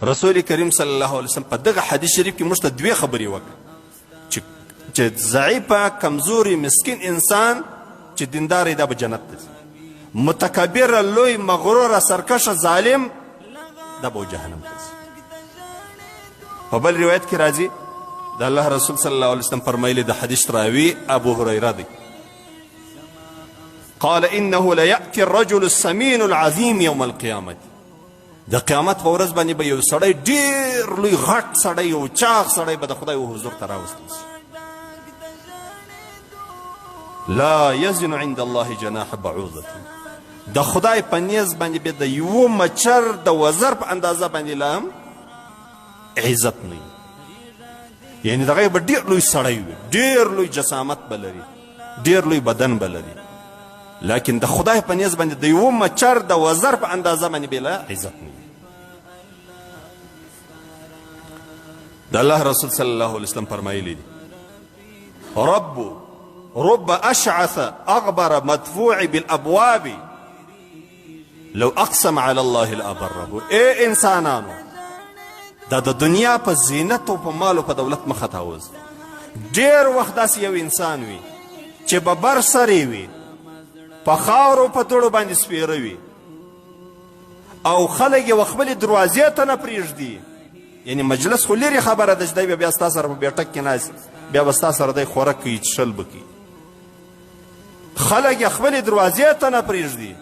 رسول کریم صلی الله علیه وسلم په دغه حدیث شریف کې موږ ته دوې خبرې وکړه چې ضعیفه کمزوري مسکین انسان چې دیندار دی دا به جنت ته ځي، متکبره لوی مغروره سرکشه ظالم دا به جهنم ته ځي. په بل روایت کې راځي د الله رسول صلی الله علیه وسلم فرمایلی د حدیث راوي ابو هریره دی، قال انه ليأتي الرجل السمين العظيم يوم القيامة. د قیامت په ورځ باندې به یو سړی ډېر لوی غټ سړی یو چاغ سړی به د خدای حضور ته راوستل شي. لا یزن عند الله جناح بعوضة. د خدای په نیز باندې به د یو مچر د وزر په اندازه باندې لا هم عزت نه وي. یعنې دغه به ډېر لوی سړی وي، ډېر لوی جسامت به لري، ډېر لوی بدن به لري، لیکن د خدای په نیز باندې د یو مچر د وزر په اندازه باندې به لا عزت نه وي. د الله رسول صلی الله علیه وسلم فرمایلی دي رب اشعث اغبر مدفوع بالابواب لو اقسم على الله لابره. ای انسانانو، دا د دنیا په زینت او په مال او په دولت مخه تاوز. ډېر وخت داسې یو انسان وي چې به بر سری وي، په خاورو په دوړو باندې سپیره وي او خلک یې خپلې دروازې ته نه پرېږدي. یعنې مجلس خو لرې خبره ده چې دی بیا ستا سره په بیټک کې ناست، بیا به ستا سره دی خوراک کوي، څښل به کوي. خلک یې خپلې دروازې ته نه پرېږدي،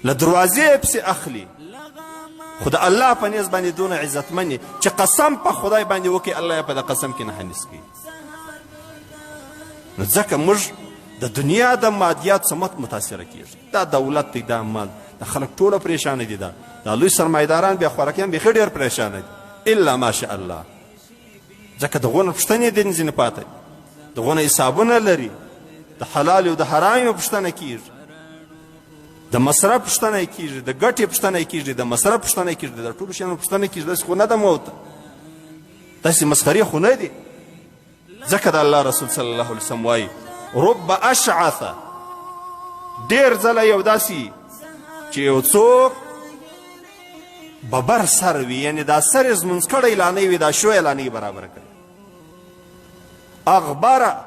له دروازې پسې اخلي، خو د الله په نیز باندې دونه عزتمن یې چې قسم په خدای باندې وکړي الله یې په د قسم کې نه حنیس کوي. نو ځکه موږ د دنیا د مادیات څخه متاثره کیږي. دا دولت دی، دا مال، دا خلک ټوله پریشانه دي، دا لوی سرمایداران بیا خوراکیان بیخي ډېر پریشانه دي الا ماشاء الله. ځکه دغونه پوښتنې دي ځینې پاته، دغونه حسابونه لري، د حلال او د حرام پوښتنه کیږي، د مصرف پوښتنه کیږي، د ګټې پوښتنه کیږي، د مصرف پوښتنه کیږي، د ټولو شیانو پوښتنه کیږي. داسې خو نه ده موته، داسې مسخرې خو نه دي. ځکه د الله رسول صلی الله علیه وسلم وایي رب اشعث، ډېر ځله یو داسې چې یو څوک ببر سر وي، یعنې دا سر یې زمونځ کړی لا نه وي، دا شو یې لا نه برابر کړی، اغبره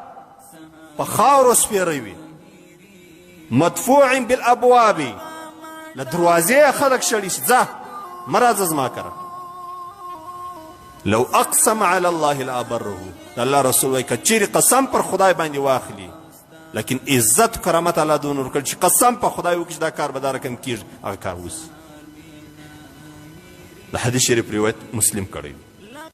په خاورو سپیره وي، مدفوع بالابواب، له دروازې خلک شړي چې ځه مه راځه زما کره. لو اقسم على الله لابره. د الله رسول وایي که چیرې قسم پر خدای باندې واخلي، لیکن عزت و کرامت الله دونه ورکړي چې قسم په خدای وکړي چې دا کار به دا رقم کېږي، هغه کار وسي. د حدیث شریف روایت مسلم کړی.